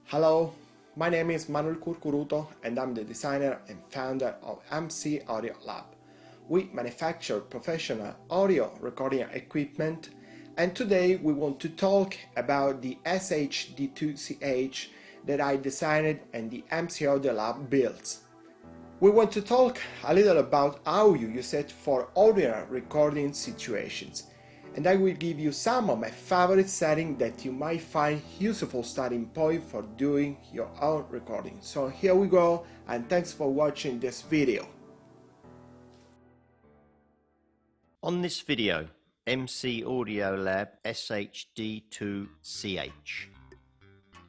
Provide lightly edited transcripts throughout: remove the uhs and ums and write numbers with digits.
Hello, my name is Manuel Curcuruto and I'm the designer and founder of MCAudioLab. We manufacture professional audio recording equipment, and today we want to talk about the SHD2ch that I designed and the MCAudioLab builds. We want to talk a little about how you use it for audio recording situations, and I will give you some of my favorite settings that you might find useful starting point for doing your own recording. So here we go, and thanks for watching this video. On this video, MCAudioLab SHD2ch.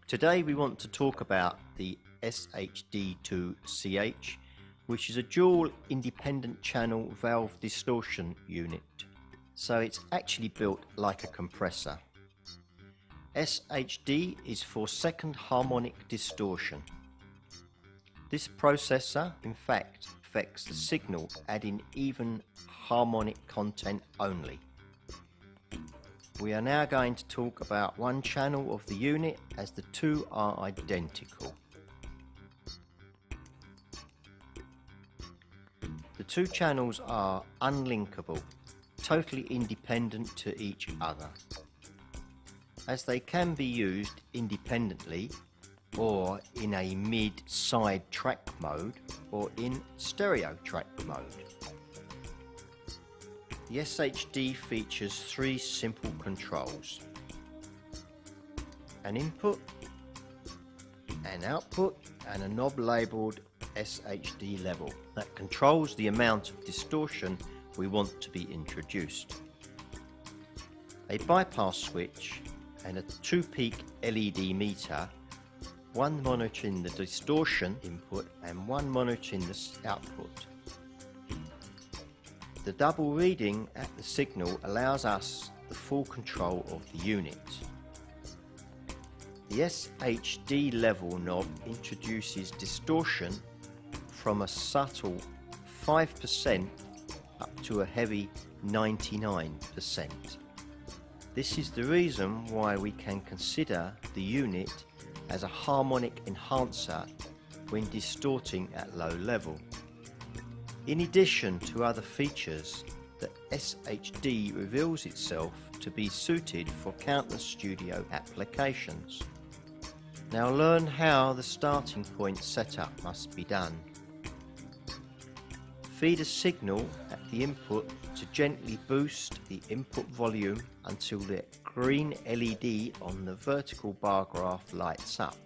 Today we want to talk about the SHD2ch, which is a dual independent channel valve distortion unit. So it's actually built like a compressor. SHD is for Second Harmonic Distortion. This processor, in fact, affects the signal, adding even harmonic content only. We are now going to talk about one channel of the unit, as the two are identical. The two channels are unlinkable, totally independent to each other, as they can be used independently or in a mid-side track mode or in stereo track mode. The SHD features three simple controls: an input, an output, and a knob labelled SHD level that controls the amount of distortion we want to be introduced, a bypass switch, and a 2-peak LED meter, one monitoring the distortion input and one monitoring the output. The double reading at the signal allows us the full control of the unit. The SHD level knob introduces distortion from a subtle 5% up to a heavy 99%. This is the reason why we can consider the unit as a harmonic enhancer when distorting at low level. In addition to other features, the SHD reveals itself to be suited for countless studio applications. Now learn how the starting point setup must be done. Feed a signal at the input to gently boost the input volume until the green LED on the vertical bar graph lights up.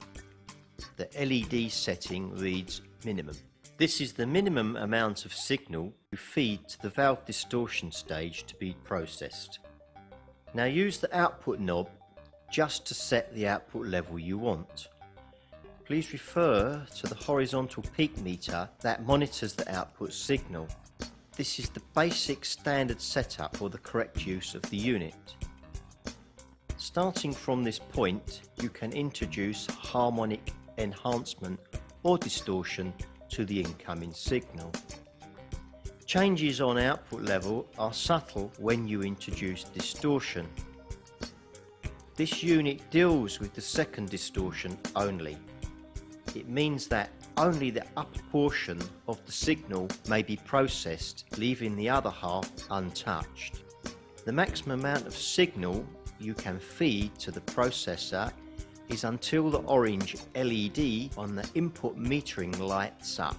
The LED setting reads minimum. This is the minimum amount of signal you feed to the valve distortion stage to be processed. Now use the output knob just to set the output level you want. Please refer to the horizontal peak meter that monitors the output signal. This is the basic standard setup for the correct use of the unit. Starting from this point, you can introduce harmonic enhancement or distortion to the incoming signal. Changes on output level are subtle when you introduce distortion. This unit deals with the second distortion only. It means that only the upper portion of the signal may be processed, leaving the other half untouched. The maximum amount of signal you can feed to the processor is until the orange LED on the input metering lights up.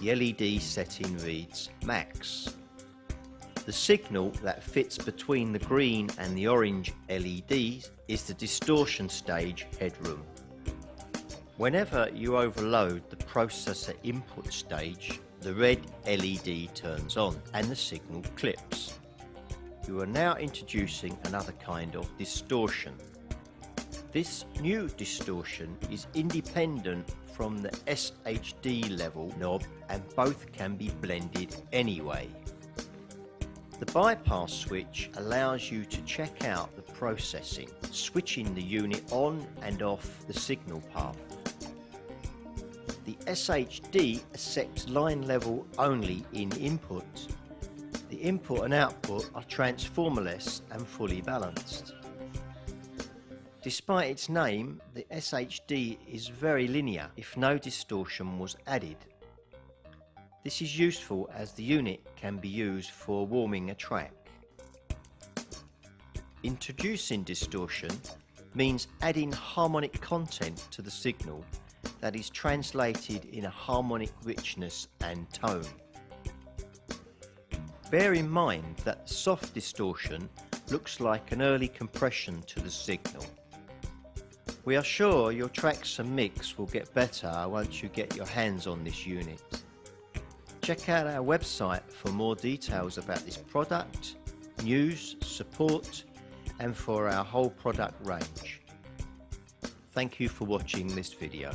The LED setting reads max. The signal that fits between the green and the orange LEDs is the distortion stage headroom. Whenever you overload the processor input stage, the red LED turns on and the signal clips. You are now introducing another kind of distortion. This new distortion is independent from the SHD level knob, and both can be blended anyway. The bypass switch allows you to check out the processing, switching the unit on and off the signal path. The SHD accepts line level only in input. The input and output are transformerless and fully balanced. Despite its name, the SHD is very linear if no distortion was added. This is useful as the unit can be used for warming a track. Introducing distortion means adding harmonic content to the signal that is translated in a harmonic richness and tone. Bear in mind that soft distortion looks like an early compression to the signal. We are sure your tracks and mix will get better once you get your hands on this unit. Check out our website for more details about this product, news, support, and for our whole product range. Thank you for watching this video.